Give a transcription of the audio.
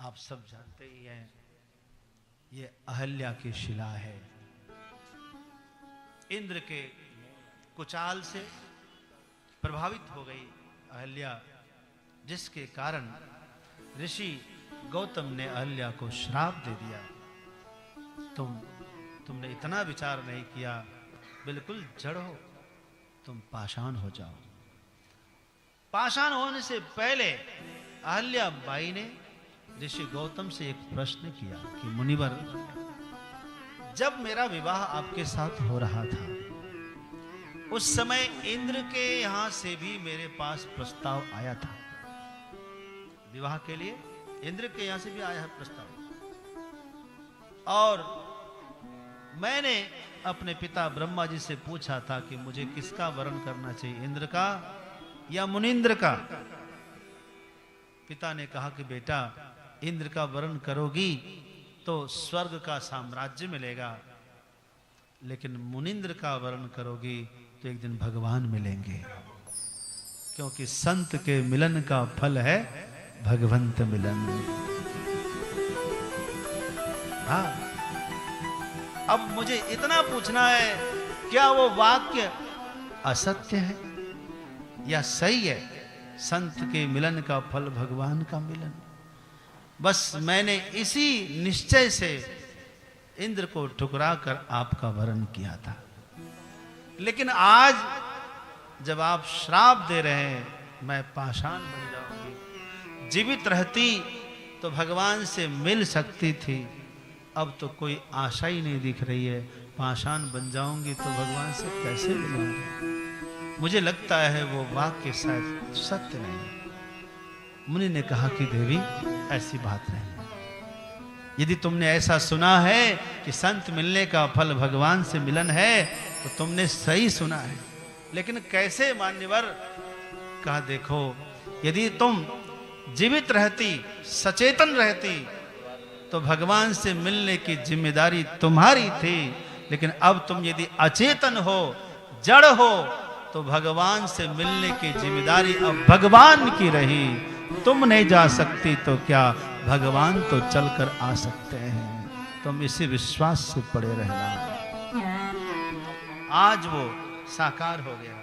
आप सब जानते ही हैं, ये अहल्या की शिला है। इंद्र के कुचाल से प्रभावित हो गई अहल्या, जिसके कारण ऋषि गौतम ने अहल्या को श्राप दे दिया। तुमने इतना विचार नहीं किया, बिल्कुल जड़ हो, तुम पाषाण हो जाओ। पाषाण होने से पहले अहल्या बाई ने ऋषि गौतम से एक प्रश्न किया कि मुनिवर, जब मेरा विवाह आपके साथ हो रहा था, उस समय इंद्र के यहां से भी मेरे पास प्रस्ताव आया था। विवाह के लिए इंद्र के यहां से भी आया है प्रस्ताव, और मैंने अपने पिता ब्रह्मा जी से पूछा था कि मुझे किसका वरण करना चाहिए, इंद्र का या मुनिंद्र का। पिता ने कहा कि बेटा, इंद्र का वरण करोगी तो स्वर्ग का साम्राज्य मिलेगा, लेकिन मुनिंद्र का वरण करोगी तो एक दिन भगवान मिलेंगे, क्योंकि संत के मिलन का फल है भगवंत मिलन। हाँ, अब मुझे इतना पूछना है, क्या वो वाक्य असत्य है या सही है? संत के मिलन का फल भगवान का मिलन। बस मैंने इसी निश्चय से इंद्र को ठुकरा कर आपका वरण किया था, लेकिन आज जब आप श्राप दे रहे हैं, मैं पाषाण बन जाऊंगी। जीवित रहती तो भगवान से मिल सकती थी, अब तो कोई आशा ही नहीं दिख रही है। पाषाण बन जाऊंगी तो भगवान से कैसे मिलूंगी? मुझे लगता है वो वाक्य शायद सत्य नहीं। मुनि ने कहा कि देवी, ऐसी बात नहीं। यदि तुमने ऐसा सुना है कि संत मिलने का फल भगवान से मिलन है, तो तुमने सही सुना है। लेकिन कैसे मान्यवर? कहा देखो, यदि तुम जीवित रहती, सचेतन रहती, तो भगवान से मिलने की जिम्मेदारी तुम्हारी थी। लेकिन अब तुम यदि अचेतन हो, जड़ हो, तो भगवान से मिलने की जिम्मेदारी अब भगवान की रही। तुम नहीं जा सकती तो क्या, भगवान तो चलकर आ सकते हैं। तुम इसी विश्वास से पड़े रहना। आज वो साकार हो गया।